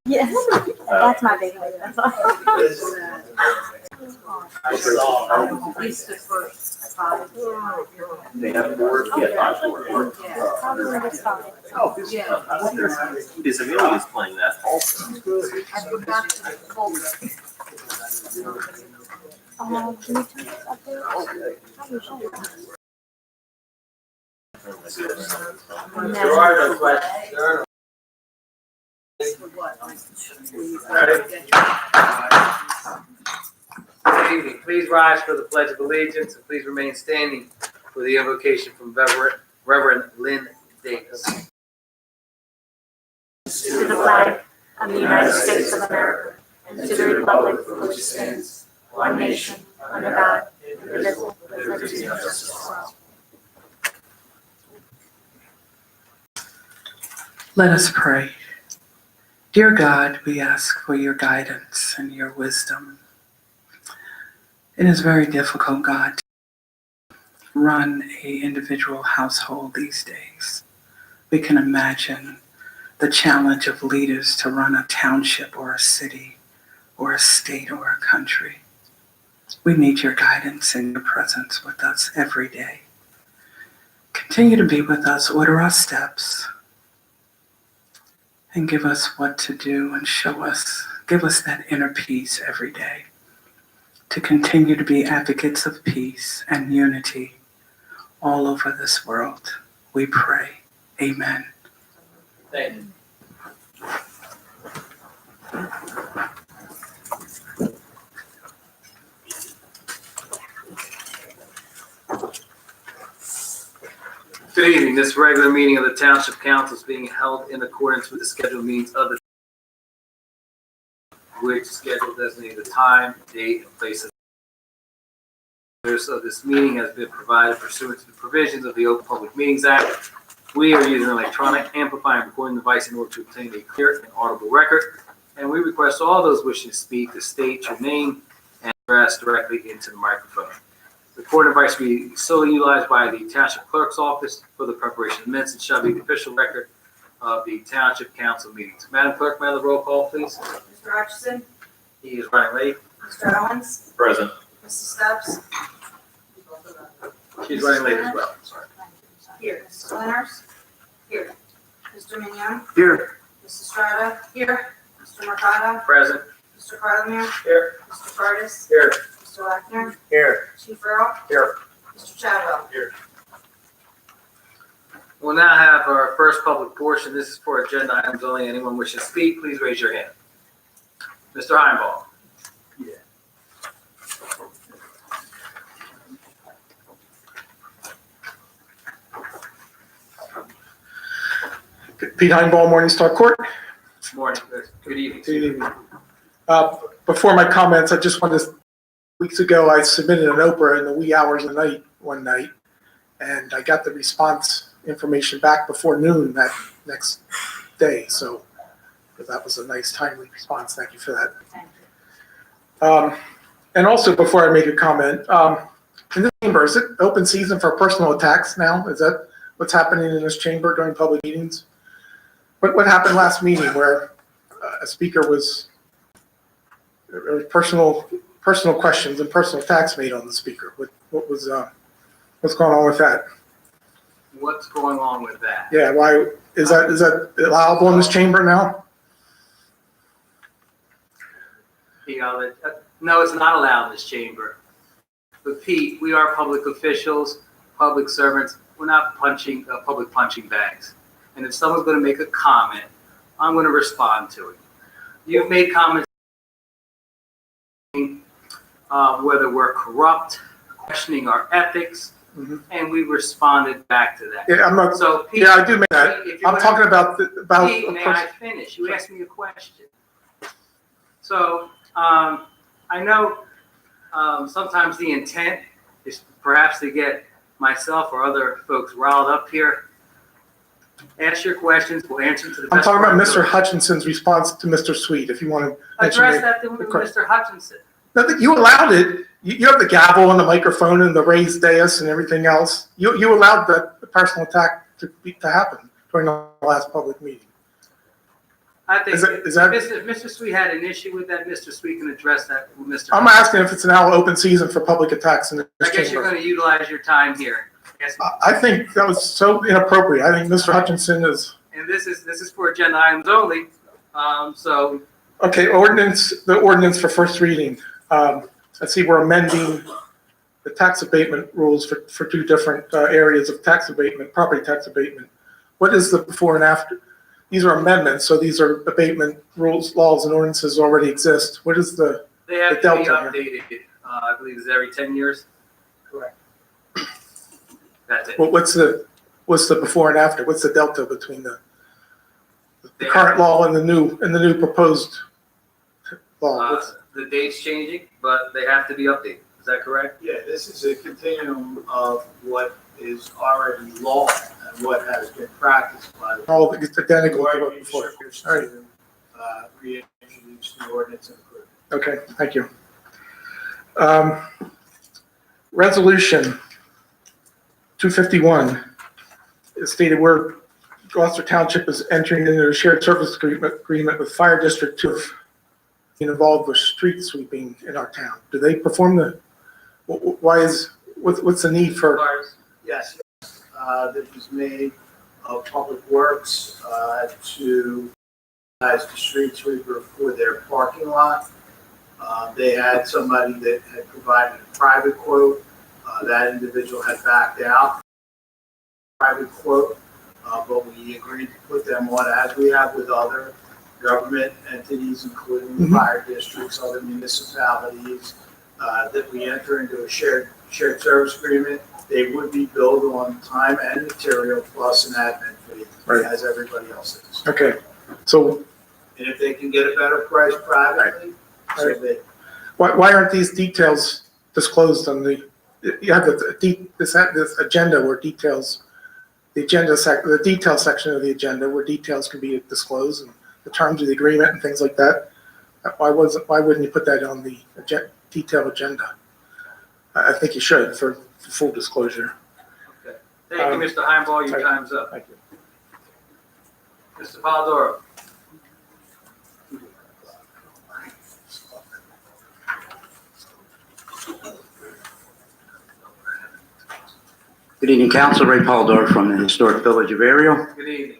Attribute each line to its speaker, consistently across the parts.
Speaker 1: Yeah, that's my big one. That's all.
Speaker 2: Least the first 5.
Speaker 3: They have board, yeah, board.
Speaker 1: Probably just fine.
Speaker 3: Oh,
Speaker 2: Yeah.
Speaker 3: I wonder if Amelia is playing that also.
Speaker 2: I forgot to fold it.
Speaker 1: Can you turn this up there?
Speaker 4: There are no questions. There are no. Good evening. Please rise for the Pledge of Allegiance and please remain standing for the invocation from Reverend Lynn Davis.
Speaker 1: To the flag of the United States of America and to the republic for which it stands, one nation, under God, indivisible, with liberty and justice for all.
Speaker 5: Let us pray. Dear God, we ask for your guidance and your wisdom. It is very difficult, God, to run an individual household these days. We can imagine the challenge of leaders to run a township or a city or a state or a country. We need your guidance and your presence with us every day. Continue to be with us, order our steps, and give us what to do and give us that inner peace every day to continue to be advocates of peace and unity all over this world. We pray. Amen.
Speaker 4: Thank you. Good evening. This regular meeting of the Township Council is being held in accordance with the scheduled meetings of the which schedule designates the time, date, and place of this meeting has been provided pursuant to the provisions of the Open Public Meetings Act. We are using an electronic amplifying recording device in order to obtain a clear and audible record, and we request all those wishing to speak to state your name and address directly into the microphone. The recording device will be solely utilized by the Township Clerk's Office for the preparation of minutes and shall be the official record of the Township Council meetings. Madam Clerk, may I have the roll call, please?
Speaker 2: Mr. Hutchison,
Speaker 4: He is running late.
Speaker 2: Mr. Owens,
Speaker 3: Present.
Speaker 2: Mrs. Stubbs.
Speaker 4: She's running late as well. Sorry.
Speaker 2: Here, Mrs. Winters. Here. Mr. Mignon.
Speaker 4: Here.
Speaker 2: Mrs. Strada. Here. Mr. Mercado.
Speaker 4: Present.
Speaker 2: Mr. Parliament.
Speaker 4: Here.
Speaker 2: Mr. Cardis.
Speaker 4: Here.
Speaker 2: Mr. Lackner.
Speaker 4: Here.
Speaker 2: Chief Earl.
Speaker 4: Here.
Speaker 2: Mr. Chadwell.
Speaker 4: Here. We'll now have our first public portion. This is for agenda items only. Anyone wishing to speak, please raise your hand. Mr. Heinball.
Speaker 6: Pete Heinball, Morningstar Court.
Speaker 4: Morning. Good evening.
Speaker 6: Good evening. Before my comments, I just wanted to, weeks ago, I submitted an Oprah in the wee hours of the night one night, and I got the response information back before noon that next day. So that was a nice, timely response. Thank you for that.
Speaker 2: Thank you.
Speaker 6: And also, before I make a comment, in this chamber, is it open season for personal attacks now? Is that what's happening in this chamber during public meetings? What happened last meeting where a speaker was personal questions and personal attacks made on the speaker? What's going on with that?
Speaker 4: What's going on with that?
Speaker 6: Yeah, why is that allowable in this chamber now?
Speaker 4: No, it's not allowed in this chamber. But Pete, we are public officials, public servants. We're not public punching bags. And if someone's going to make a comment, I'm going to respond to it. You've made comments whether we're corrupt, questioning our ethics, and we responded back to that.
Speaker 6: Yeah, I'm not.
Speaker 4: So Pete,
Speaker 6: yeah, I do make that. I'm talking about
Speaker 4: Pete, may I finish? You asked me a question. So I know sometimes the intent is perhaps to get myself or other folks riled up here. Ask your questions. We'll answer them to the best.
Speaker 6: I'm talking about Mr. Hutchinson's response to Mr. Sweet. If you want to
Speaker 4: address that to Mr. Hutchinson.
Speaker 6: No, you allowed it. You have the gavel and the microphone and the raised dais and everything else. You allowed the personal attack to happen during the last public meeting.
Speaker 4: I think
Speaker 6: Is that,
Speaker 4: if Mr. Sweet had an issue with that, Mr. Sweet can address that with Mr.
Speaker 6: I'm asking if it's now open season for public attacks in
Speaker 4: I
Speaker 6: this
Speaker 4: guess you're
Speaker 6: chamber.
Speaker 4: gonna utilize your time here. Yes.
Speaker 6: I think that was so inappropriate. I think Mr. Hutchinson is,
Speaker 4: And this is for agenda items only. So
Speaker 6: okay, the ordinance for first reading. I see we're amending the tax abatement rules for two different areas of tax abatement, property tax abatement. What is the before and after? These are amendments, so these are abatement rules, laws, and ordinances already exist. What is the,
Speaker 4: they have
Speaker 6: The
Speaker 4: to be
Speaker 6: delta
Speaker 4: updated. I believe it's every 10 years.
Speaker 6: Correct.
Speaker 4: That's it.
Speaker 6: what's the before and after? What's the delta between the
Speaker 4: They
Speaker 6: current law and the new proposed law? What's-
Speaker 4: The date's changing, but they have to be updated. Is that correct?
Speaker 7: Yeah, this is a continuum of what is already law and what has been practiced by the
Speaker 6: All of it's identical to what
Speaker 7: board
Speaker 6: before.
Speaker 7: researchers
Speaker 6: All right.
Speaker 7: to reintroduce the ordinance and approve it.
Speaker 6: Okay, thank you. Resolution 251 is stated where Gloucester Township is entering into a shared service agreement with Fire District 2 involved with street sweeping in our town. Do they perform what's the need for?
Speaker 7: Yes, that was made of Public Works to as the street sweeper for their parking lot. They had somebody that had provided a private quote. That individual had backed out. Private quote, but we agreed to put them on as we have with other government entities, including the fire districts, other municipalities, that we enter into a shared service agreement. They would be billed on time and material plus an admin fee,
Speaker 6: Right.
Speaker 7: as everybody else is.
Speaker 6: Okay, so
Speaker 7: And if they can get a better price privately, so
Speaker 6: Right.
Speaker 7: they,
Speaker 6: why aren't these details disclosed on you have this agenda where details, the detail section of the agenda where details can be disclosed and the terms of the agreement and things like that. Why wouldn't you put that on the detailed agenda? I think you should for full disclosure.
Speaker 4: Okay. Thank you, Mr. Heimball. Your time's up.
Speaker 6: Thank you.
Speaker 4: Mr. Polidoro.
Speaker 8: Good evening, Council. Ray Polidoro from the Historic Village of Ariel.
Speaker 4: Good evening.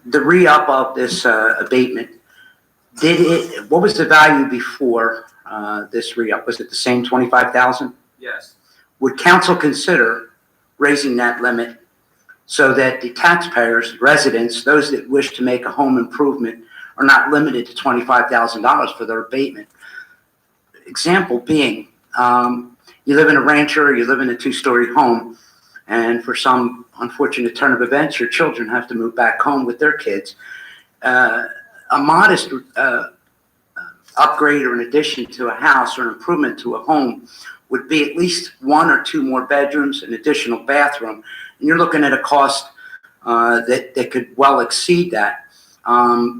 Speaker 8: The re-up of this abatement, what was the value before this re-up? Was it the same 25,000?
Speaker 4: Yes.
Speaker 8: Would council consider raising that limit so that the taxpayers, residents, those that wish to make a home improvement are not limited to $25,000 for their abatement? Example being, you live in a rancher or you live in a two-story home, and for some unfortunate turn of events, your children have to move back home with their kids. A modest upgrade or an addition to a house or an improvement to a home would be at least one or two more bedrooms, an additional bathroom, and you're looking at a cost that could well exceed that.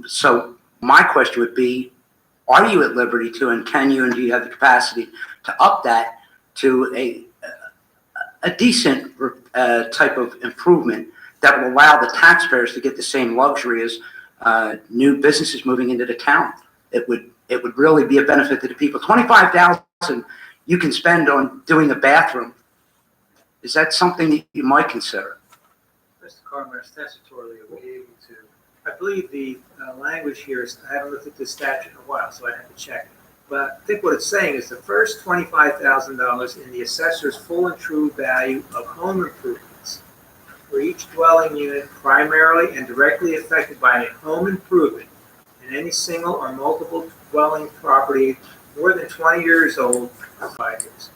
Speaker 8: So my question would be, are you at liberty to, and can you, and do you have the capacity to up that to a decent type of improvement that will allow the taxpayers to get the same luxury as new businesses moving into the town? It would really be a benefit to the people. $25,000 you can spend on doing a bathroom. Is that something that you might consider?
Speaker 9: Mr. Carmer, statutorily, are we able to, I believe the language here is, I haven't looked at this statute in a while, so I have to check. But I think what it's saying is the first $25,000 in the assessor's full and true value of home improvements for each dwelling unit primarily and directly affected by a home improvement in any single or multiple dwelling property more than 20 years old for 5 years.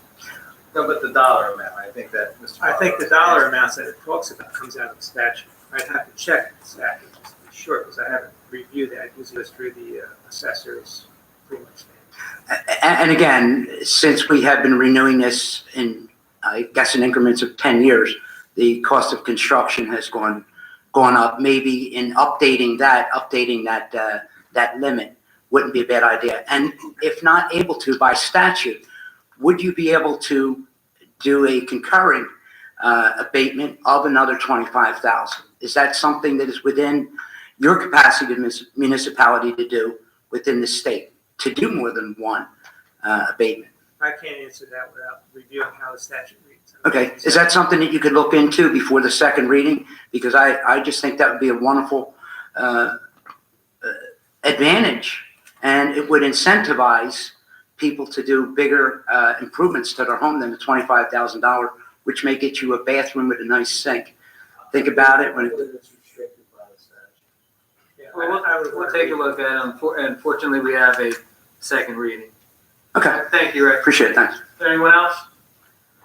Speaker 4: No, but the dollar amount, I think that Mr.
Speaker 9: I think the dollar amounts that it talks about comes out of the statute. I'd have to check the statute just to be sure, because I haven't reviewed that. It was just through the assessor's pretty much thing.
Speaker 8: And again, since we have been renewing this in, I guess, in increments of 10 years, the cost of construction has gone up. Maybe in updating that limit wouldn't be a bad idea. And if not able to by statute, would you be able to do a concurring abatement of another $25,000? Is that something that is within your capacity as municipality to do within the state, to do more than one abatement.
Speaker 9: I can't answer that without reviewing how the statute reads.
Speaker 8: Okay, is that something that you could look into before the second reading? Because I just think that would be a wonderful advantage, and it would incentivize people to do bigger improvements to their home than the $25,000, which may get you a bathroom with a nice sink. Think about it when it,
Speaker 7: It's restricted by the statute.
Speaker 9: Yeah,
Speaker 4: Well,
Speaker 9: I would
Speaker 4: we'll take a look at it. Unfortunately, we have a second reading.
Speaker 8: okay,
Speaker 4: Thank you, Rick.
Speaker 8: appreciate it, thanks.
Speaker 4: Is there anyone else?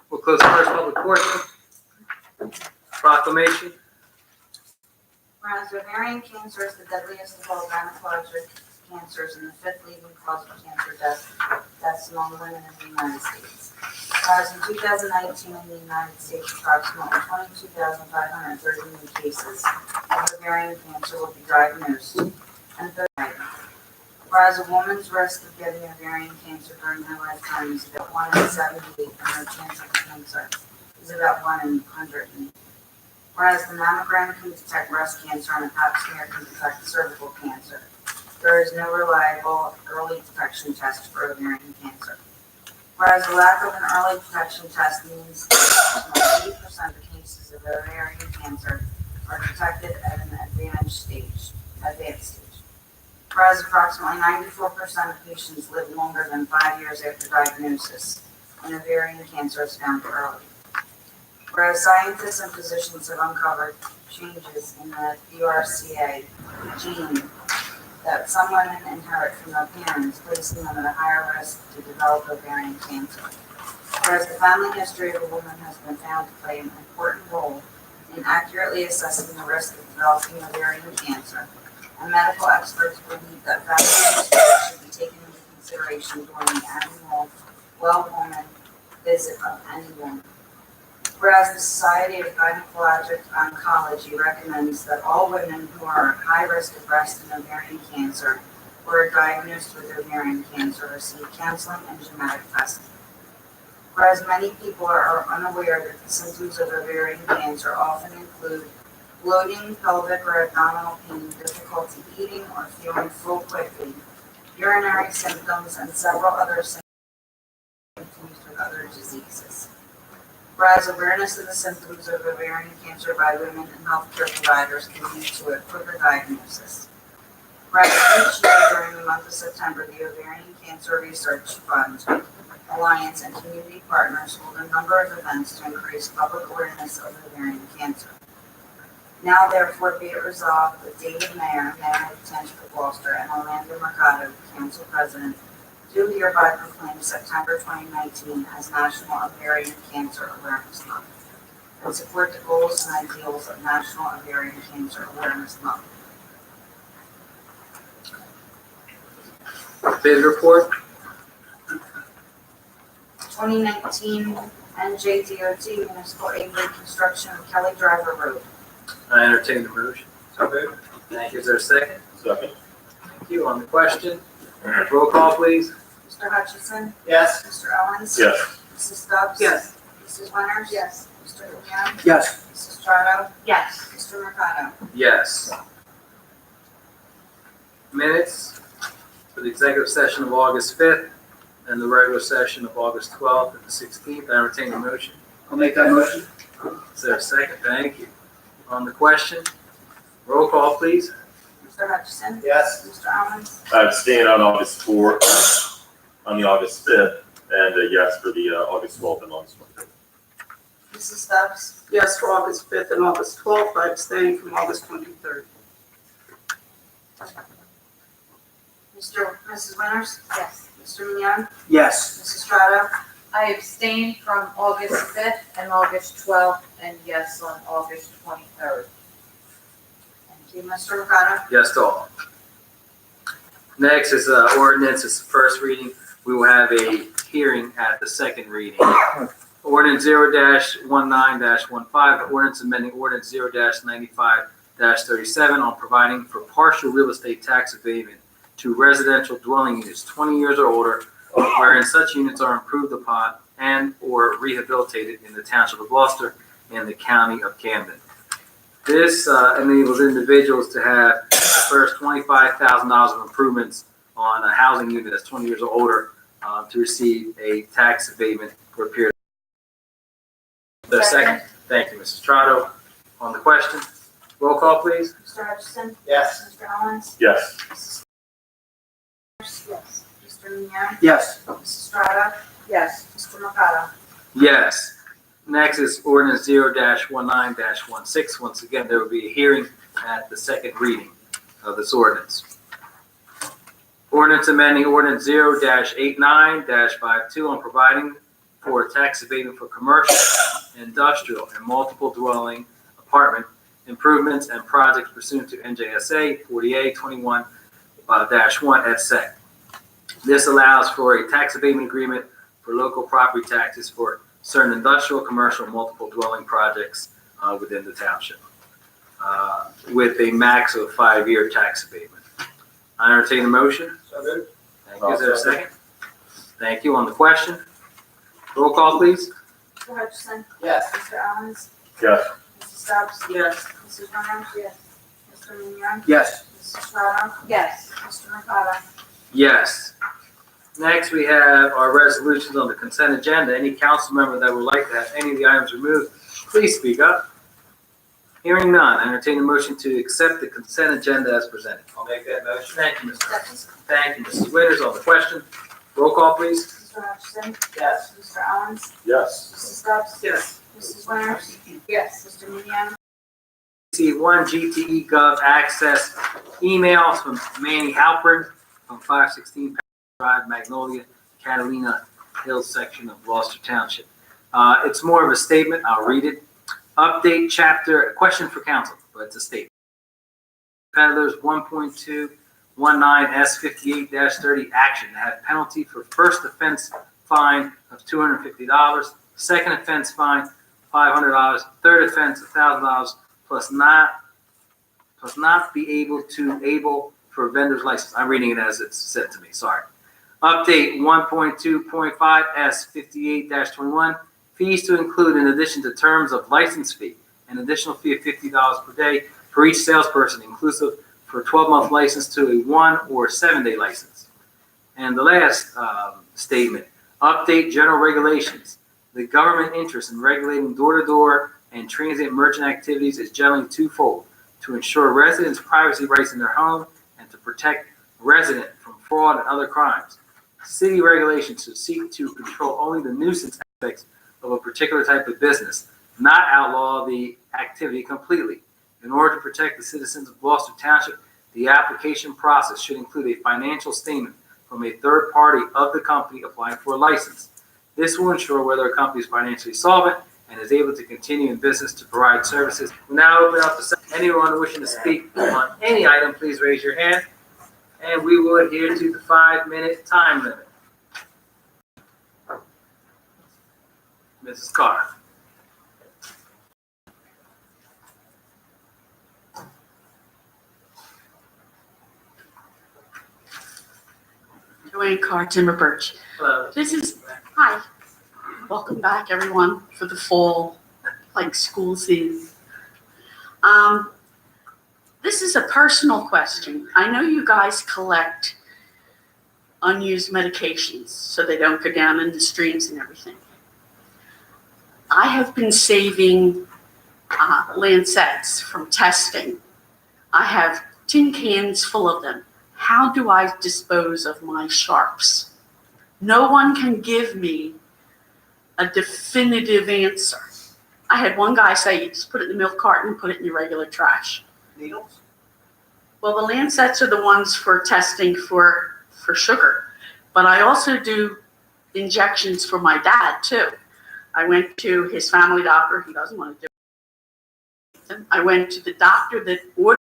Speaker 4: We'll close the first public portion. Proclamation.
Speaker 2: Whereas ovarian cancer is the deadliest of all gynecologic cancers and the fifth leading cause of cancer deaths among women in the United States. Whereas in 2019 in the United States, approximately 22,530 new cases of ovarian cancer will be diagnosed. And whereas a woman's risk of getting ovarian cancer during her lifetime is about 1 in 78, and her chance of cancer is about 1 in 108. Whereas the mammogram can detect breast cancer and a pap smear can detect cervical cancer, there is no reliable early detection test for ovarian cancer. Whereas the lack of an early detection test means that approximately 80% of cases of ovarian cancer are detected at an advanced stage. Whereas approximately 94% of patients live longer than 5 years after diagnosis, and ovarian cancer is found early. Whereas scientists and physicians have uncovered changes in the BRCA gene that some women inherit from their parents, placing them at a higher risk to develop ovarian cancer. Whereas the family history of a woman has been found to play an important role in accurately assessing the risk of developing ovarian cancer, and medical experts believe that family history should be taken into consideration during the annual well-woman visit of any woman. Whereas the Society of Gynecologic Oncology recommends that all women who are at high risk of breast and ovarian cancer or are diagnosed with ovarian cancer receive counseling and genetic testing. Whereas many people are unaware that the symptoms of ovarian cancer often include bloating, pelvic or abdominal pain, difficulty eating or feeling full quickly, urinary symptoms, and several other symptoms confused with other diseases. Whereas awareness of the symptoms of ovarian cancer by women and healthcare providers can lead to a quicker diagnosis. Whereas each year during the month of September, the Ovarian Cancer Research Fund, Alliance, and community partners hold a number of events to increase public awareness of ovarian cancer. Now therefore be it resolved that David Mayer, Mayor of the Township of Gloucester, and Orlando Mercado, Council President, do hereby proclaim September 2019 as National Ovarian Cancer Awareness Month and support the goals and ideals of National Ovarian Cancer Awareness Month.
Speaker 4: Bid report.
Speaker 2: 2019 NJDOT Municipal Aid Reconstruction of Kelly Driver Road.
Speaker 4: I entertain the motion. So moved. Thank you. Is there a second?
Speaker 3: Second.
Speaker 4: Thank you. On the question, roll call, please.
Speaker 2: Mr. Hutchison?
Speaker 7: Yes.
Speaker 2: Mr. Owens?
Speaker 3: Yes.
Speaker 2: Mrs. Stubbs?
Speaker 5: Yes.
Speaker 2: Mrs. Winters? Yes. Mr. Leon?
Speaker 8: Yes.
Speaker 2: Mrs. Strato?
Speaker 1: Yes.
Speaker 2: Mr. Mercado?
Speaker 4: Yes. Minutes for the executive session of August 5th and the regular session of August 12th and the 16th. I entertain the motion.
Speaker 8: I'll make that motion.
Speaker 4: Is there a second? Thank you. On the question, roll call, please.
Speaker 2: Mr. Hutchison?
Speaker 7: Yes.
Speaker 2: Mr. Owens?
Speaker 10: I abstain on August 4th, on the August 5th, and a yes for the August 12th and August 25th.
Speaker 2: Mrs. Stubbs?
Speaker 5: Yes, for August 5th and August 12th. I abstain from August 23rd.
Speaker 2: Mrs. Winters?
Speaker 1: Yes.
Speaker 2: Mr. Leon?
Speaker 8: Yes.
Speaker 2: Mrs. Strato?
Speaker 1: I abstain from August 5th and August 12th, and yes on August 23rd.
Speaker 2: Thank you. Mr. Mercado?
Speaker 4: Yes to all. Next is ordinance. It's the first reading. We will have a hearing at the second reading. Ordinance 0-19-15, ordinance amending ordinance 0-95-37 on providing for partial real estate tax abatement to residential dwelling units 20 years or older, wherein such units are improved upon and or rehabilitated in the Township of Gloucester and the County of Camden. This enables individuals to have the first $25,000 of improvements on a housing unit that's 20 years or older to receive a tax abatement for a period. The second. Thank you, Mrs. Strato. On the question, roll call, please.
Speaker 2: Mr. Hutchison?
Speaker 7: Yes.
Speaker 2: Mr. Owens?
Speaker 10: Yes.
Speaker 2: Mrs. Yes. Mr. Mignani?
Speaker 8: Yes.
Speaker 2: Mrs. Strata? Yes. Mr. Mercado?
Speaker 4: Yes. Next is ordinance 0-19-16. Once again, there will be a hearing at the second reading of this ordinance. Ordinance amending ordinance 0-89-52 on providing for tax abatement for commercial, industrial, and multiple dwelling apartment improvements and projects pursuant to NJSA 4821-1 et sec. This allows for a tax abatement agreement for local property taxes for certain industrial, commercial, multiple dwelling projects within the township, with a max of 5-year tax abatement. I entertain a motion.
Speaker 7: So moved.
Speaker 4: Thank you. Is there a second? Thank you. On the question, roll call, please.
Speaker 2: Mr. Hutchison?
Speaker 7: Yes.
Speaker 2: Mr. Owens?
Speaker 10: Yes.
Speaker 2: Mrs. Stubbs?
Speaker 7: Yes.
Speaker 2: Mrs. Warner? Yes. Mr. Mignani?
Speaker 8: Yes.
Speaker 2: Mrs. Strata? Yes. Mr. Mercado?
Speaker 4: Yes. Next, we have our resolutions on the consent agenda. Any council member that would like to have any of the items removed, please speak up. Hearing none, I entertain a motion to accept the consent agenda as presented.
Speaker 7: I'll make that motion.
Speaker 4: Thank you, Mr. Hutchins. Thank you, Mrs. Winters. On the question, roll call, please.
Speaker 2: Mr. Hutchison?
Speaker 7: Yes.
Speaker 2: Mr. Owens?
Speaker 10: Yes.
Speaker 2: Mrs. Stubbs?
Speaker 7: Yes.
Speaker 2: Mrs. Winter? Yes. Mr. Mignani?
Speaker 4: Received one GTE Gov access email from Manny Halpern from 516 Drive, Magnolia, Catalina Hills section of Gloucester Township. It's more of a statement. I'll read it. Update chapter, question for council, but it's a statement. Peddlers 1.219S58-30 action to have penalty for first offense fine of $250, second offense fine $500, third offense $1,000, plus not be able for vendor's license. I'm reading it as it's said to me. Sorry. Update 1.2.5S58-21 fees to include, in addition to terms of license fee, an additional fee of $50 per day for each salesperson, inclusive for a 12-month license to a 1 or 7-day license. And the last statement, update general regulations. The government interest in regulating door-to-door and transient merchant activities is generally twofold: to ensure residents' privacy rights in their home and to protect residents from fraud and other crimes. City regulations should seek to control only the nuisance aspects of a particular type of business, not outlaw the activity completely. In order to protect the citizens of Gloucester Township, the application process should include a financial statement from a third party of the company applying for a license. This will ensure whether a company is financially solvent and is able to continue in business to provide services. We'll now open up to anyone wishing to speak on any item. Please raise your hand, and we will adhere to the 5-minute time limit. Mrs. Carr.
Speaker 11: Joanne Carr, Timber Birch.
Speaker 4: Hello.
Speaker 11: Hi, welcome back everyone for the fall, school season. This is a personal question. I know you guys collect unused medications so they don't go down in the streams and everything. I have been saving lancets from testing. I have tin cans full of them. How do I dispose of my sharps? No one can give me a definitive answer. I had one guy say, you just put it in the milk carton and put it in your regular trash.
Speaker 7: Needles?
Speaker 11: Well, the lancets are the ones for testing for sugar, but I also do injections for my dad too. I went to his family doctor. He doesn't want to do it. I went to the doctor that ordered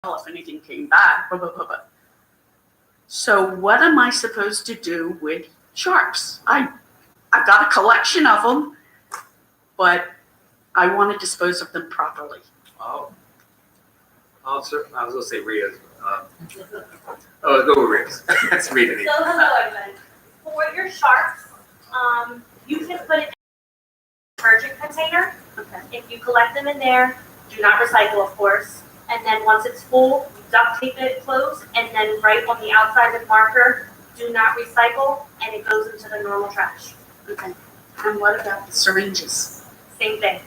Speaker 11: if anything came back. Blah, blah, blah, blah. So what am I supposed to do with sharps? I've got a collection of them, but I want to dispose of them properly.
Speaker 4: Oh. I was going to say Rita's. Go with Rita's. That's Rita.
Speaker 1: So hello everybody. For your sharps, you can put it in a detergent container.
Speaker 11: Okay.
Speaker 1: If you collect them in there, do not recycle, of course. and then once it's full, duct tape it closed, and then right on the outside with marker, do not recycle, and it goes into the normal trash.
Speaker 11: Okay. And what about the syringes?
Speaker 1: Same thing.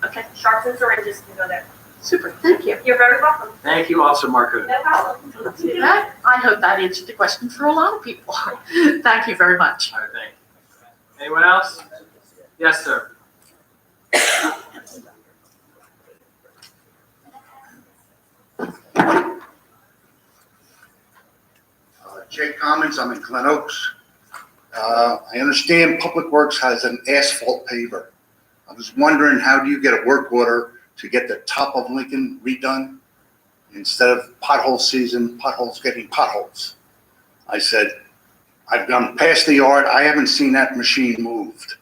Speaker 11: Okay,
Speaker 1: Sharps and syringes can go there.
Speaker 11: super, thank you.
Speaker 1: You're very welcome.
Speaker 4: Thank you, Officer Marco.
Speaker 1: No problem.
Speaker 11: That, I hope that answered the question for a lot of people. Thank you very much.
Speaker 4: All right, thank you. Anyone else? Yes, sir.
Speaker 12: Jay Commons, I'm in Glen Oaks. I understand Public Works has an asphalt paver. I was wondering, how do you get a work order to get the top of Lincoln redone? Instead of pothole season, potholes getting potholes. I said, I've gone past the yard, I haven't seen that machine moved.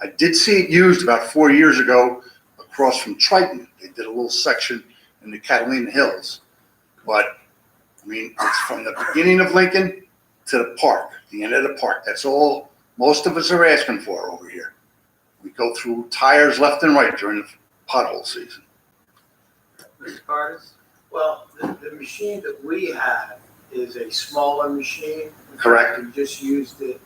Speaker 12: I did see it used about 4 years ago across from Triton. They did a little section in the Catalina Hills. But I mean, it's from the beginning of Lincoln to the park, the end of the park. That's all most of us are asking for over here. We go through tires left and right during the pothole season.
Speaker 4: Mr. Cardis?
Speaker 7: Well, the machine that we have is a smaller machine.
Speaker 12: Correct.
Speaker 7: We just used it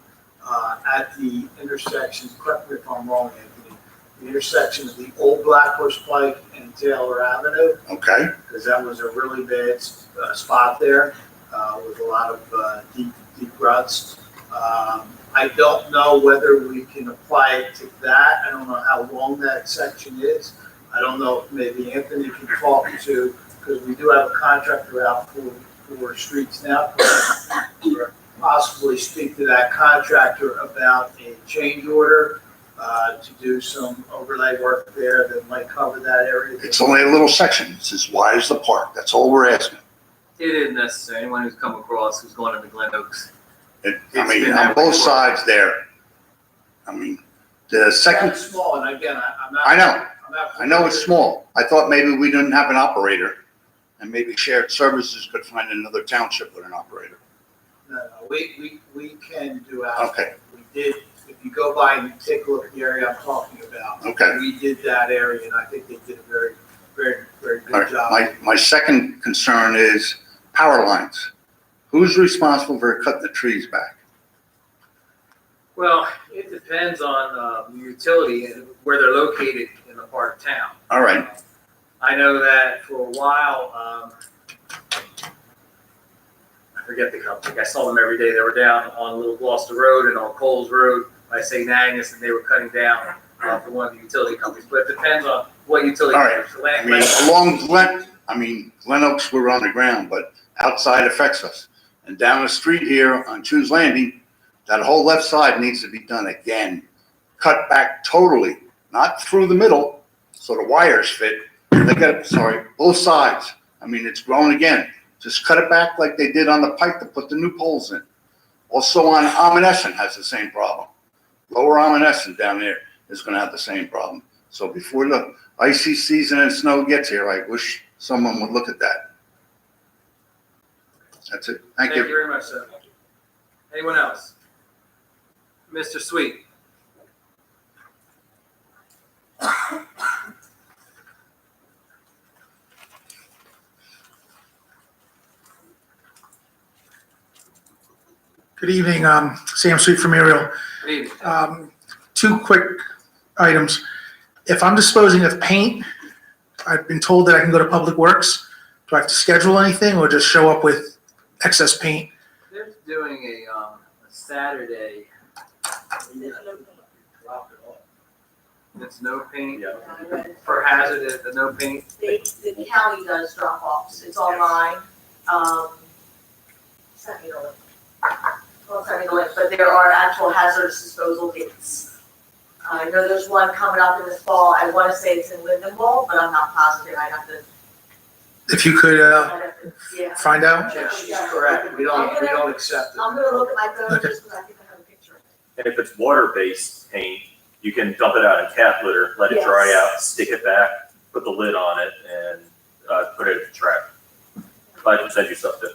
Speaker 7: at the intersection, correct me if I'm wrong, Anthony, the intersection of the old Black Horse Pike and Taylor Avenue,
Speaker 12: Okay?
Speaker 7: because that was a really bad spot there with a lot of deep ruts. I don't know whether we can apply it to that. I don't know how long that section is. I don't know if maybe Anthony can talk to, because we do have a contractor out for streets now. Possibly speak to that contractor about a change order to do some overlay work there that might cover that area.
Speaker 12: It's only a little section. It's as wide as the park. That's all we're asking.
Speaker 4: It isn't necessary. Anyone who's come across who's going into Glen Oaks.
Speaker 12: I
Speaker 4: It's
Speaker 12: mean,
Speaker 4: been
Speaker 12: on
Speaker 4: that way
Speaker 12: both
Speaker 4: for-
Speaker 12: sides there. I mean, the second,
Speaker 7: It's small, and again, I'm not.
Speaker 12: I know.
Speaker 7: I'm not-
Speaker 12: I know it's small. I thought maybe we didn't have an operator and maybe shared services could find another township with an operator.
Speaker 7: No, we can do asphalt.
Speaker 12: Okay,
Speaker 7: We did, if you go by and take a look at the area I'm talking about.
Speaker 12: okay.
Speaker 7: We did that area, and I think they did a very, very, very
Speaker 12: All
Speaker 7: good
Speaker 12: right.
Speaker 7: job.
Speaker 12: My second concern is power lines. Who's responsible for cutting the trees back?
Speaker 4: Well, it depends on the utility and where they're located in the part of town.
Speaker 12: All right,
Speaker 4: I know that for a while, I forget the company. I saw them every day. They were down on Little Gloucester Road and on Coles Road by St. Agnes, and they were cutting down for one of the utility companies. But it depends on what utility.
Speaker 12: All right.
Speaker 4: company.
Speaker 12: I mean, along Glen Oaks, we're on the ground, but outside affects us. And down the street here on Choose Landing, that whole left side needs to be done again. Cut back totally, not through the middle, so the wires fit. They got, both sides. I mean, it's grown again. Just cut it back like they did on the pike to put the new poles in. Also on Ammonescent has the same problem. Lower Ammonescent down there is gonna have the same problem. So before the icy season and snow gets here, I wish someone would look at that. That's it. Thank you.
Speaker 4: very much, sir. Anyone else? Mr. Sweet?
Speaker 6: Good evening, Sam Sweet from Ariel.
Speaker 4: Good evening.
Speaker 6: Two quick items. If I'm disposing of paint, I've been told that I can go to Public Works. Do I have to schedule anything or just show up with excess paint?
Speaker 4: They're doing a Saturday. It's no paint for hazardous, no paint.
Speaker 2: The county does drop offs, it's online. Send me the link. Well, send me the link, but there are actual hazardous disposal dates. I know there's one coming up in this fall, I wanna say it's in Lindenwold, but I'm not positive, I have to.
Speaker 6: If you could
Speaker 2: Yeah.
Speaker 6: find out.
Speaker 7: Yeah, she's correct. We don't accept it.
Speaker 2: I'm gonna look at my phone
Speaker 6: Okay.
Speaker 2: just because I think I have a picture.
Speaker 10: And if it's water-based paint, you can dump it out in cat litter, let it dry
Speaker 2: Yes.
Speaker 10: out, stick it back, put the lid on it, and put it in the trash. I can send you something.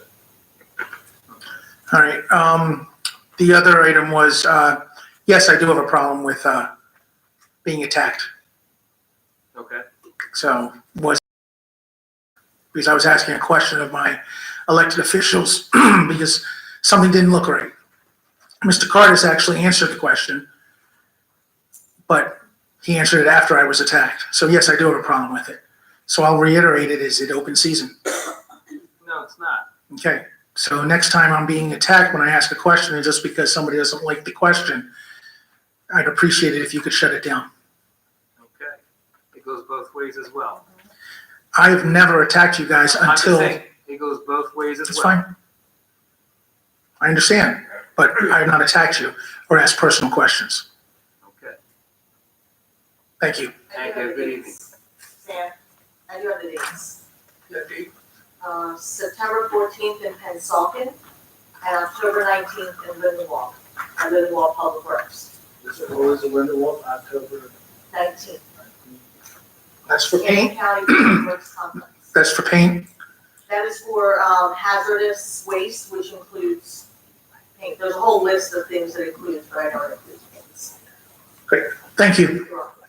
Speaker 6: All right, the other item was, yes, I do have a problem with, being attacked.
Speaker 4: Okay.
Speaker 6: So was because I was asking a question of my elected officials because something didn't look right. Mr. Cardis actually answered the question, but he answered it after I was attacked. So yes, I do have a problem with it. So I'll reiterate it, is it open season?
Speaker 4: No, it's not.
Speaker 6: Okay, so next time I'm being attacked when I ask a question, and just because somebody doesn't like the question, I'd appreciate it if you could shut it down.
Speaker 4: Okay. It goes both ways as well.
Speaker 6: I've never attacked you guys
Speaker 4: I'm just
Speaker 6: until,
Speaker 4: saying, it goes both ways as
Speaker 6: it's
Speaker 4: well.
Speaker 6: fine. I understand, but I have not attacked you or asked personal questions.
Speaker 4: Okay.
Speaker 6: Thank you.
Speaker 4: Thank you. Good evening.
Speaker 13: Sam, I do have the dates. September 14th in Pennsauken and October 19th in Lindenwald, Lindenwald Public Works,
Speaker 7: What was the window of October
Speaker 13: 19th.
Speaker 6: That's for
Speaker 13: Canyon
Speaker 6: paint?
Speaker 13: County Public Works Complex.
Speaker 6: That's for paint?
Speaker 13: That is for hazardous waste, which includes paint. There's a whole list of things that includes, but I know it includes paints.
Speaker 6: Great, thank you.
Speaker 13: You're welcome.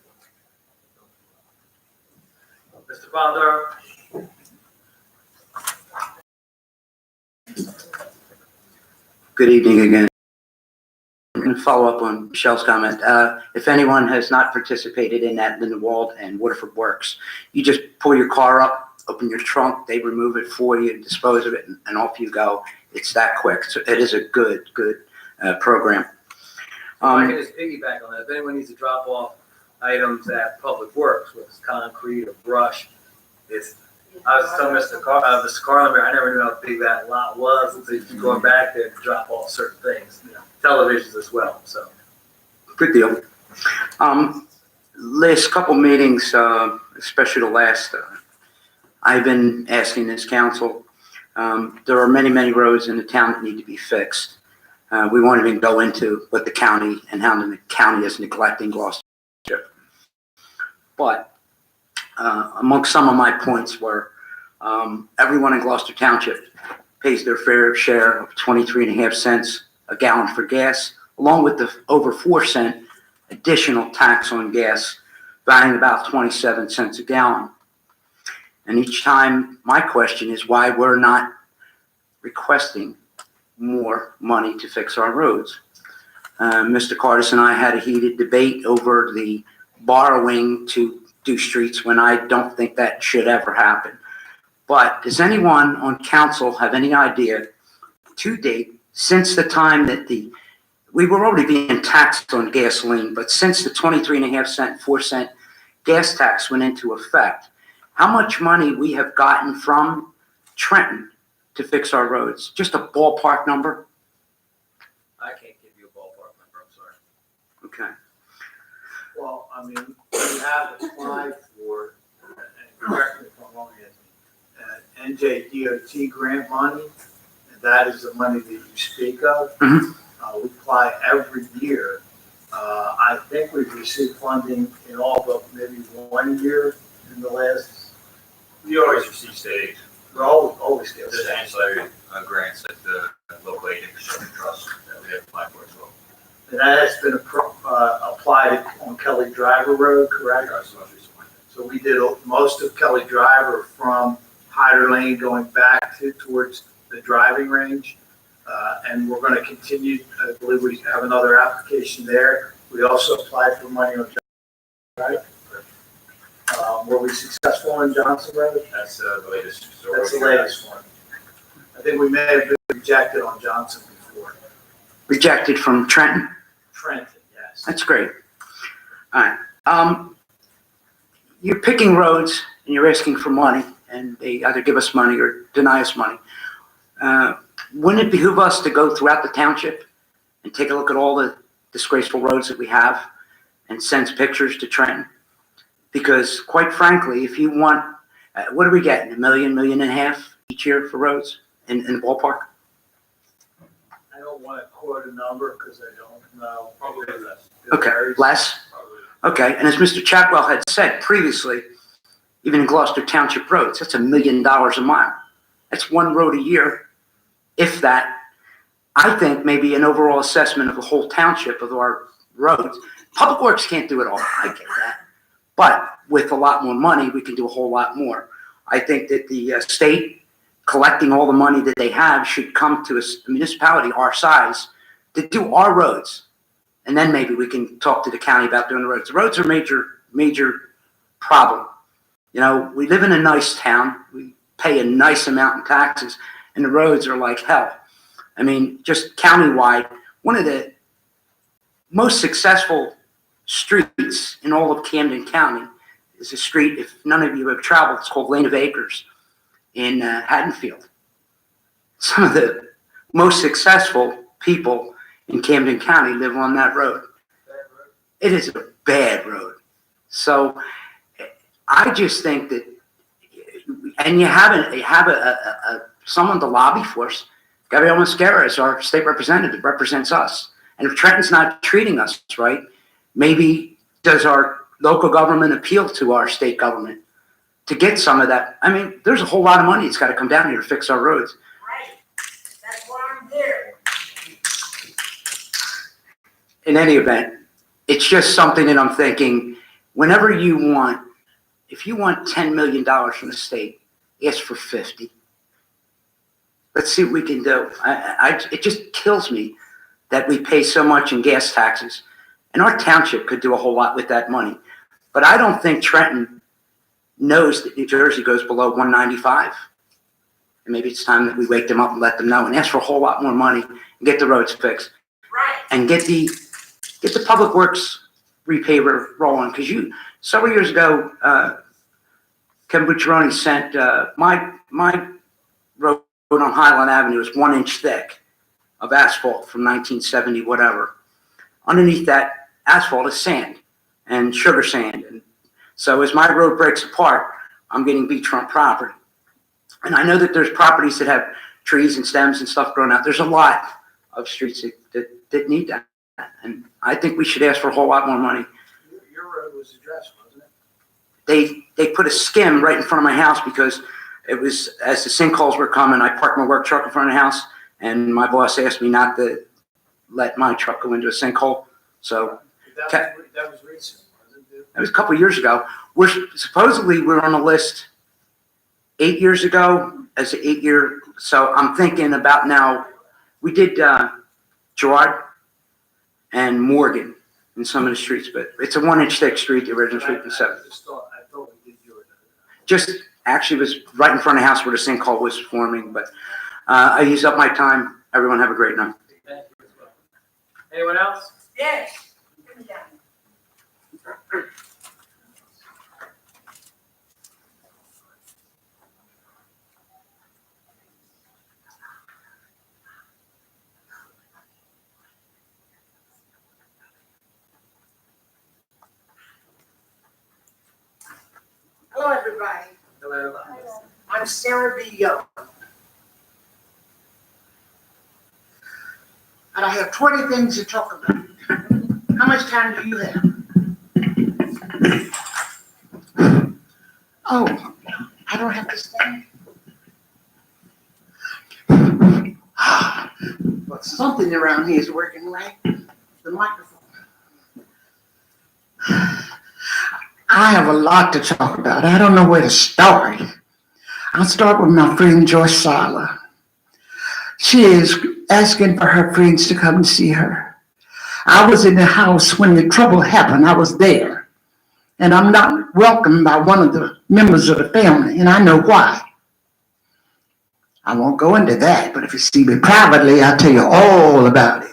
Speaker 4: Mr. Bondar?
Speaker 8: Good evening again. I'm going to follow up on Michelle's comment. If anyone has not participated in that Lindenwald and Waterford Works, you just pull your car up, open your trunk, they remove it for you, dispose of it, and off you go. It's that quick. So it is a good program.
Speaker 4: I can just piggyback on that. If anyone needs to drop off items at Public Works, whether it's concrete or brush, I was telling Mr. Carlin, I never knew how big that lot was until you going back there to drop off certain things, televisions as well, so.
Speaker 8: Good deal. Last couple meetings, especially the last, I've been asking this council, there are many roads in the town that need to be fixed. We won't even go into what the county and how the county is neglecting Gloucester Township. But amongst some of my points were everyone in Gloucester Township pays their fair share of 23.5 cents a gallon for gas, along with the over 4-cent additional tax on gas, valuing about 27 cents a gallon. And each time, my question is why we're not requesting more money to fix our roads. Mr. Cardis and I had a heated debate over the borrowing to do streets when I don't think that should ever happen. But does anyone on council have any idea, to date, since the time that we were already being taxed on gasoline, but since the 23.5 cent, 4-cent gas tax went into effect, how much money we have gotten from Trenton to fix our roads? Just a ballpark number?
Speaker 4: I can't give you a ballpark number, I'm sorry.
Speaker 8: Okay.
Speaker 7: Well, I mean, we have applied for, and correct me if I'm wrong, NJDOT grant money, and that is the money that you speak of.
Speaker 8: Mhm.
Speaker 7: We apply every year. I think we've received funding in all but maybe 1 year in the last.
Speaker 14: We always receive state aid.
Speaker 7: We always get
Speaker 14: There's
Speaker 7: state.
Speaker 14: ancillary grants at the local aid infrastructure trust that we have applied for as well.
Speaker 7: And that has been applied on Kelly Driver Road, correct?
Speaker 14: That's the most recent one.
Speaker 7: So we did most of Kelly Driver from Hyder Lane going back towards the driving range. And we're going to continue, I believe we have another application there. We also applied for money on Johnson, right? Were we successful on Johnson Road?
Speaker 14: That's the latest.
Speaker 7: That's the latest one. I think we may have been rejected on Johnson before.
Speaker 8: Rejected from Trenton?
Speaker 7: Trenton, yes.
Speaker 8: That's great. All right. You're picking roads and you're asking for money, and they either give us money or deny us money. Wouldn't it behoove us to go throughout the township and take a look at all the disgraceful roads that we have and send pictures to Trenton? Because quite frankly, if you want, what are we getting, $1 million, $1.5 million each year for roads in the ballpark?
Speaker 7: I don't want to quote a number because I don't know.
Speaker 14: Probably less.
Speaker 8: Okay, less? Okay, and as Mr. Chapwell had said previously, even in Gloucester Township roads, that's $1 million a mile. That's one road a year, if that. I think maybe an overall assessment of the whole township of our roads. Public Works can't do it all, I get that. But with a lot more money, we can do a whole lot more. I think that the state collecting all the money that they have should come to a municipality our size to do our roads. And then maybe we can talk to the county about doing the roads. The roads are a major problem. You know, we live in a nice town. We pay a nice amount in taxes, and the roads are like hell. I mean, just countywide, one of the most successful streets in all of Camden County is a street, if none of you have traveled, it's called Lane of Acres in Haddonfield. Some of the most successful people in Camden County live on that road. It is a bad road. So I just think that, and you have someone to lobby for us. Gabriel Mosquera is our state representative, represents us. And if Trenton's not treating us right, maybe does our local government appeal to our state government to get some of that? I mean, there's a whole lot of money that's got to come down here to fix our roads.
Speaker 13: Right, that's why I'm here.
Speaker 8: In any event, it's just something that I'm thinking, whenever you want, if you want $10 million from the state, ask for 50. Let's see what we can do. It just kills me that we pay so much in gas taxes. And our township could do a whole lot with that money. But I don't think Trenton knows that New Jersey goes below 195. And maybe it's time that we wake them up and let them know and ask for a whole lot more money and get the roads fixed.
Speaker 13: Right.
Speaker 8: And get the public works repaver rolling. Because several years ago, Kevin Bucciaroni sent my road on Highland Avenue was 1 inch thick of asphalt from 1970, whatever. Underneath that asphalt is sand and sugar sand. And so as my road breaks apart, I'm getting beachfront property. And I know that there's properties that have trees and stems and stuff growing out. There's a lot of streets that need that. And I think we should ask for a whole lot more money.
Speaker 9: Your road was addressed, wasn't it?
Speaker 8: They put a skim right in front of my house because it was, as the sinkholes were coming, I parked my work truck in front of the house, and my boss asked me not to let my truck go into a sinkhole. So
Speaker 9: That was recent, wasn't it?
Speaker 8: it was a couple of years ago. We're on the list 8 years ago as an 8 year. So I'm thinking about now. We did Gerard and Morgan in some of the streets, but it's a 1 inch thick street, the original street in 7.
Speaker 9: I thought we did do it.
Speaker 8: Just actually was right in front of the house where the sinkhole was forming, but I used up my time. Everyone have a great night.
Speaker 4: Thank you as well. Anyone else?
Speaker 13: Yes. Give me that. Hello, everybody.
Speaker 4: Hello.
Speaker 13: I'm Sarah B. Young. And I have 20 things to talk about. How much time do you have? Oh, I don't have to stand? But something around here is working right. The microphone. I have a lot to talk about. I don't know where to start. I'll start with my friend Joyce Sala. She is asking for her friends to come and see her. I was in the house when the trouble happened. I was there. And I'm not welcomed by one of the members of the family, and I know why. I won't go into that, but if you see me privately, I'll tell you all about it.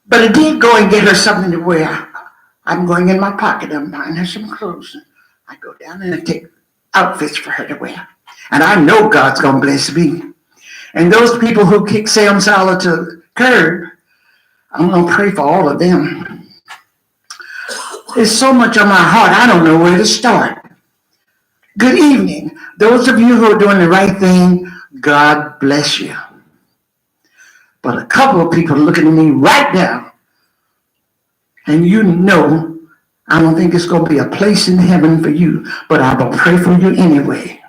Speaker 13: But I did go and get her something to wear. I'm going in my pocket, I'm buying her some clothes. I go down and I take outfits for her to wear. And I know God's going to bless me. And those people who kick Sam Sala to the curb, I'm going to pray for all of them. There's so much on my heart, I don't know where to start. Good evening. Those of you who are doing the right thing, God bless you. But a couple of people are looking at me right now, and you know I don't think it's going to be a place in heaven for you, but I will pray for you anyway.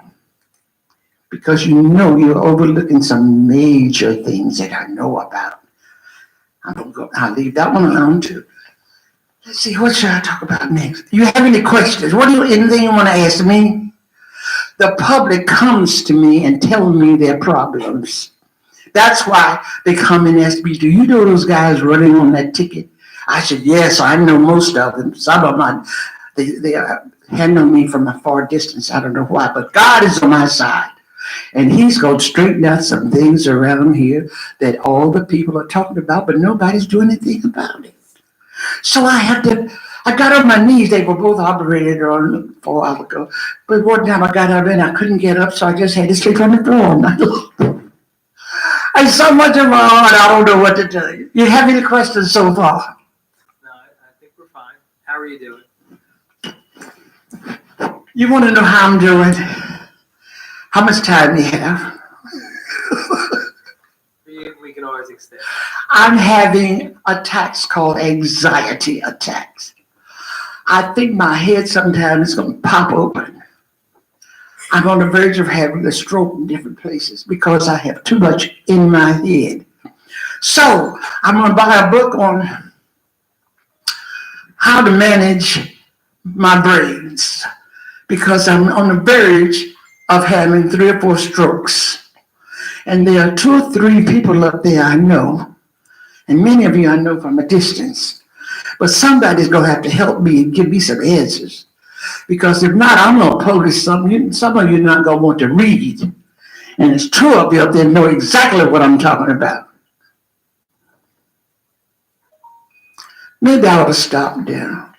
Speaker 13: Because you know you're overlooking some major things that I know about. I'll leave that one alone too. Let's see, what should I talk about next? You have any questions? Anything you want to ask me? the public comes to me and tell me their problems. That's why they come and ask me, do you know those guys running on that ticket? I said, yes, I know most of them. Some of them, they handle me from a far distance. I don't know why, but God is on my side. And he's going to straighten out some things around here that all the people are talking about, but nobody's doing anything about it. So I got on my knees. They were both operated on a while ago. But one time I got up and I couldn't get up, so I just had to sleep on the floor. I so much in my heart, I don't know what to tell you. You have any questions so far?
Speaker 4: No, I think we're fine. How are you doing?
Speaker 13: You want to know how I'm doing? How much time you have?
Speaker 4: We can always extend.
Speaker 13: I'm having attacks called anxiety attacks. I think my head sometimes is going to pop open. I'm on the verge of having a stroke in different places because I have too much in my head. So I'm going to buy a book on how to manage my brains because I'm on the verge of having 3 or 4 strokes. And there are 2 or 3 people up there I know, and many of you I know from a distance. But somebody's going to have to help me and give me some answers. Because if not, I'm going to publish something some of you are not going to want to read. And there's 2 of you up there know exactly what I'm talking about. Maybe I ought to stop there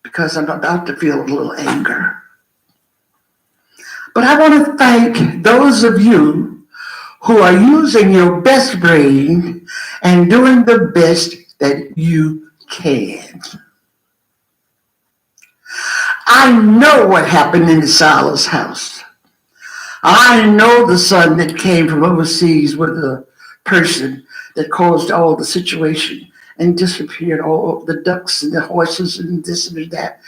Speaker 13: because I'm about to feel a little anger. But I want to thank those of you who are using your best brain and doing the best that you can. I know what happened in the Silas house. I know the son that came from overseas with a person that caused all the situation and disappeared all the ducks and the horses and this and that.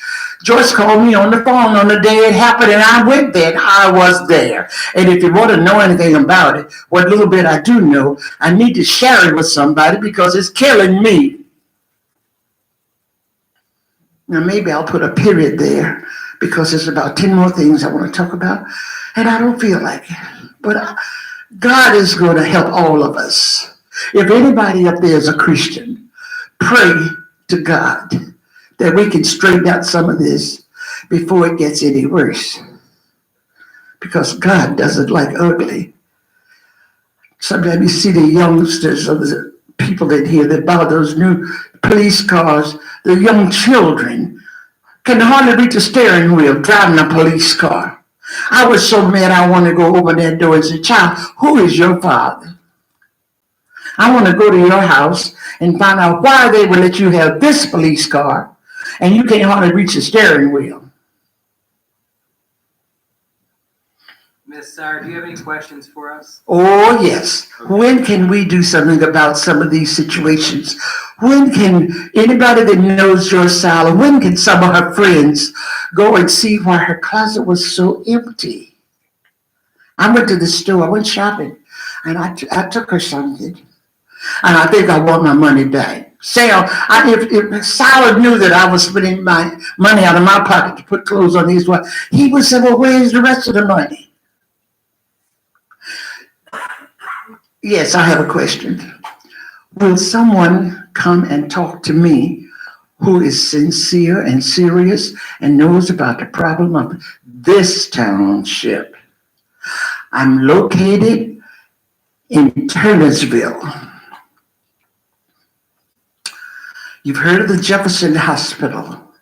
Speaker 13: Joyce called me on the phone on the day it happened, and I went there, and I was there. And if you want to know anything about it, what little bit I do know, I need to share it with somebody because it's killing me. Now, maybe I'll put a period there because there's about 10 more things I want to talk about, and I don't feel like it. But God is going to help all of us. If anybody up there is a Christian, pray to God that we can straighten out some of this before it gets any worse. Because God doesn't like ugly. Sometimes you see the youngsters or the people in here that buy those new police cars, the young children can hardly reach the steering wheel driving a police car. I was so mad I want to go over that door and say, child, who is your father? I want to go to your house and find out why they would let you have this police car and you can't hardly reach the steering wheel.
Speaker 4: Miss Sarah, do you have any questions for us?
Speaker 13: Oh, yes. When can we do something about some of these situations? When can anybody that knows your Sala, when can some of her friends go and see why her closet was so empty? I went to the store, I went shopping, and I took her something. And I think I want my money back. Sal, if Sal knew that I was spending my money out of my pocket to put clothes on these ones, he would say, well, where's the rest of the money? Yes, I have a question. Will someone come and talk to me who is sincere and serious and knows about the problem of this township? I'm located in Turnersville. You've heard of the Jefferson Hospital.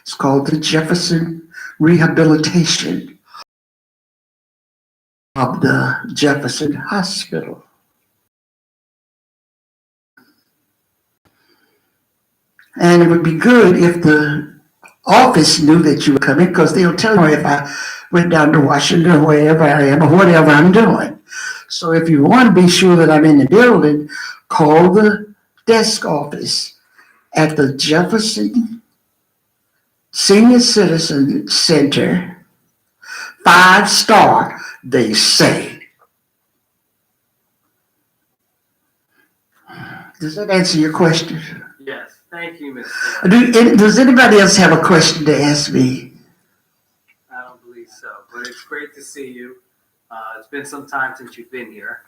Speaker 13: It's called the Jefferson Rehabilitation of the Jefferson Hospital. And it would be good if the office knew that you were coming because they'll tell me if I went down to Washington or wherever I am or whatever I'm doing. So if you want to be sure that I'm in the building, call the desk office at the Jefferson Senior Citizen Center, 5-star, they say. Does that answer your question?
Speaker 4: Yes. Thank you, Miss.
Speaker 13: Does anybody else have a question to ask me?
Speaker 4: I don't believe so, but it's great to see you. It's been some time since you've been here,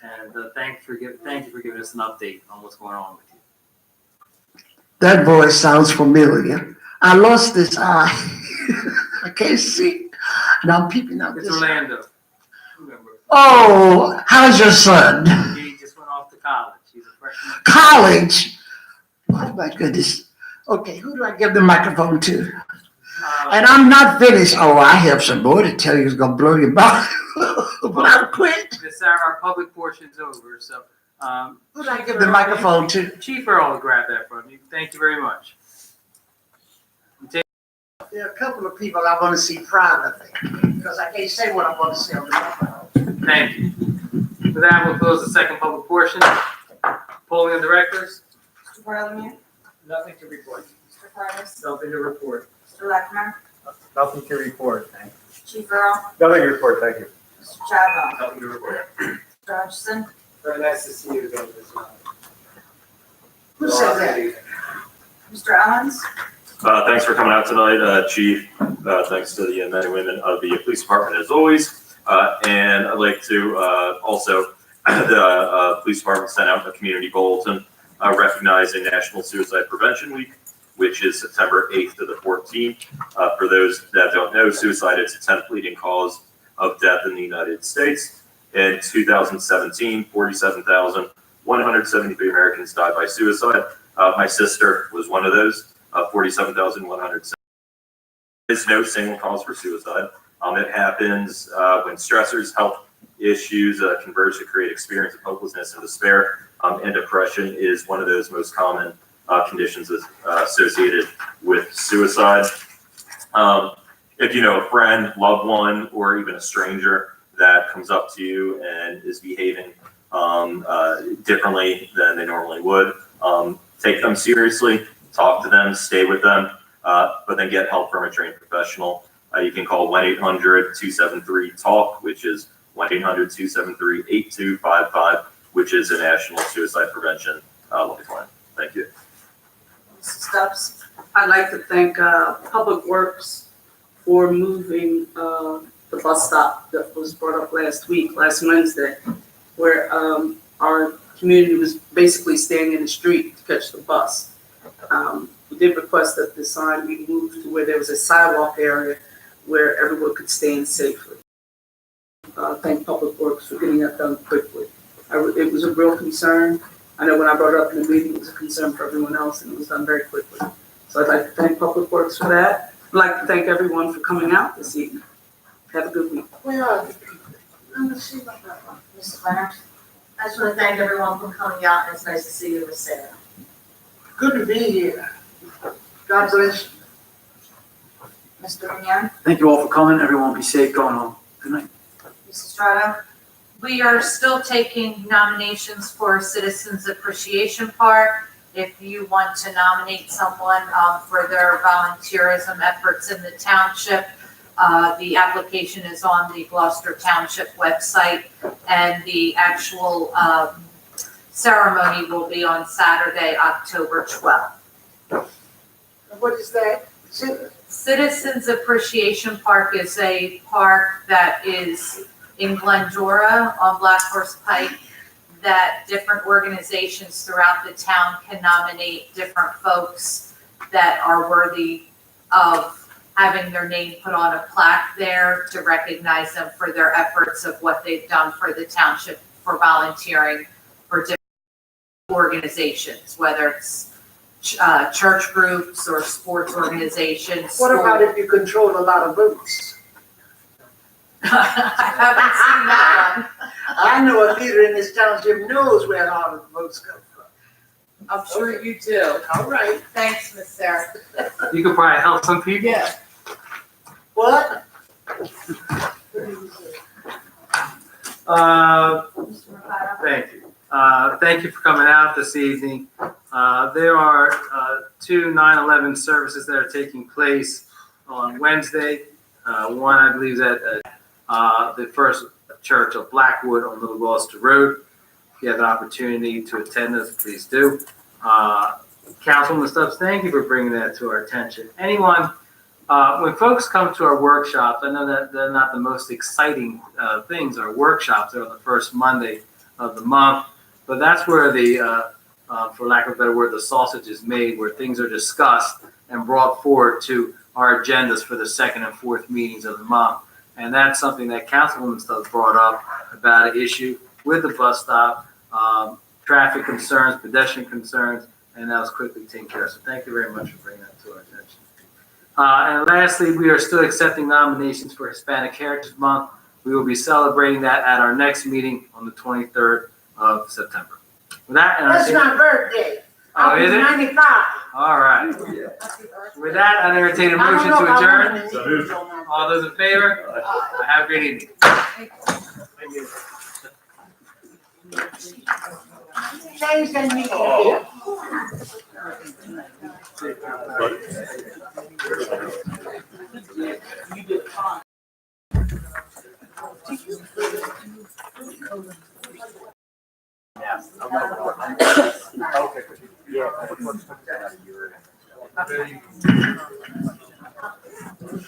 Speaker 4: and thank you for giving us an update on what's going on with you.
Speaker 13: That voice sounds familiar. I lost this eye. I can't see. And I'm peeping out
Speaker 4: It's
Speaker 13: this eye.
Speaker 4: Orlando. Remember,
Speaker 13: Oh, how's your son?
Speaker 4: he just went off to college. He's a freshman.
Speaker 13: College. Oh, my goodness. Okay, who do I give the microphone to? And I'm not finished. Oh, I have some more to tell you. It's going to blow your mind. But I'll quit.
Speaker 4: Miss Sarah, our public portion's over, so.
Speaker 13: Who do I give the microphone to?
Speaker 4: Chief Earl will grab that from you. Thank you very much.
Speaker 13: There are a couple of people I want to see privately, because I can't say what I want to say on the microphone.
Speaker 4: Thank you. With that, we'll close the second public portion. Polling of directors,
Speaker 2: Mr. Bartholomew?
Speaker 9: Nothing to report.
Speaker 2: Mr. Curtis?
Speaker 9: Nothing to report.
Speaker 2: Mr. Lechner?
Speaker 9: Nothing to report, thank you.
Speaker 2: Chief Earl?
Speaker 9: Nothing to report, thank you.
Speaker 2: Mr. Chadwell?
Speaker 9: Nothing to report.
Speaker 2: Mr. Hutchison?
Speaker 9: Very nice to see you again this month.
Speaker 13: Who said that?
Speaker 2: Mr. Owens?
Speaker 10: Thanks for coming out tonight, Chief. Thanks to the men and women of the police department as always. And I'd like to also, the police department sent out a community bulletin recognizing National Suicide Prevention Week, which is September 8th to the 14th. For those that don't know, suicide is the 10th leading cause of death in the United States. In 2017, 47,173 Americans died by suicide. My sister was one of those, 47,107. There is no single cause for suicide. It happens when stressors, health issues converge to create experience of hopelessness and despair. And depression is one of those most common conditions associated with suicide. If you know a friend, loved one, or even a stranger that comes up to you and is behaving differently than they normally would, take them seriously, talk to them, stay with them, but then get help from a trained professional. You can call 1-800-273-TALK, which is 1-800-273-8255, which is a national suicide prevention lifeline. Thank you.
Speaker 2: Mrs. Stubbs?
Speaker 11: I'd like to thank Public Works for moving the bus stop that was brought up last Wednesday, where our community was basically staying in the street to catch the bus. We did request that the sign be moved to where there was a sidewalk area where everyone could stand safely. Thank Public Works for getting that done quickly. It was a real concern. I know when I brought it up in the meeting, it was a concern for everyone else, and it was done very quickly. So I'd like to thank Public Works for that. I'd like to thank everyone for coming out this evening. Have a good week.
Speaker 2: Where are the people? Mr. Leonard?
Speaker 1: I just want to thank everyone for coming out, and it's nice to see you with Sarah.
Speaker 13: Good to be here. God bless you.
Speaker 2: Mr. Vignani?
Speaker 15: Thank you all for coming. Everyone be safe going home. Good night.
Speaker 2: Mrs. Strato?
Speaker 1: We are still taking nominations for Citizens Appreciation Park. If you want to nominate someone for their volunteerism efforts in the township, the application is on the Gloucester Township website, and the actual ceremony will be on Saturday, October 12th.
Speaker 13: What is that?
Speaker 1: Citizens Appreciation Park is a park that is in Glendora on Black Horse Pike, that different organizations throughout the town can nominate different folks that are worthy of having their name put on a plaque there to recognize them for their efforts of what they've done for the township for volunteering for different organizations, whether it's church groups or sports organizations.
Speaker 13: What about if you control a lot of votes?
Speaker 1: I haven't seen that one.
Speaker 13: I know a leader in this township knows where a lot of votes come from.
Speaker 1: I'm sure you do.
Speaker 13: All right.
Speaker 1: Thanks, Miss Sarah.
Speaker 4: You could probably help some people.
Speaker 1: Yeah.
Speaker 13: What?
Speaker 4: Thank you. Thank you for coming out this evening. There are 2 9/11 services that are taking place on Wednesday. One, I believe, is at the First Church of Blackwood on Little Gloucester Road. If you have an opportunity to attend this, please do. Councilman Stubbs, thank you for bringing that to our attention. Anyone When folks come to our workshops, I know that they're not the most exciting things. Our workshops are on the first Monday of the month, but that's where for lack of a better word, the sausage is made, where things are discussed and brought forward to our agendas for the second and fourth meetings of the month. And that's something that Councilwoman Stubbs brought up about an issue with the bus stop, traffic concerns, pedestrian concerns, and that was quickly taken care of. So thank you very much for bringing that to our attention. And lastly, we are still accepting nominations for Hispanic Heritage Month. We will be celebrating that at our next meeting on the 23rd of September. With that,
Speaker 13: That's my birthday.
Speaker 4: Oh, is it?
Speaker 13: 95.
Speaker 4: All right. With that, I entertain a motion to adjourn. All those in favor? Have a great evening.
Speaker 13: Change that meeting. You did fine.
Speaker 3: Yeah.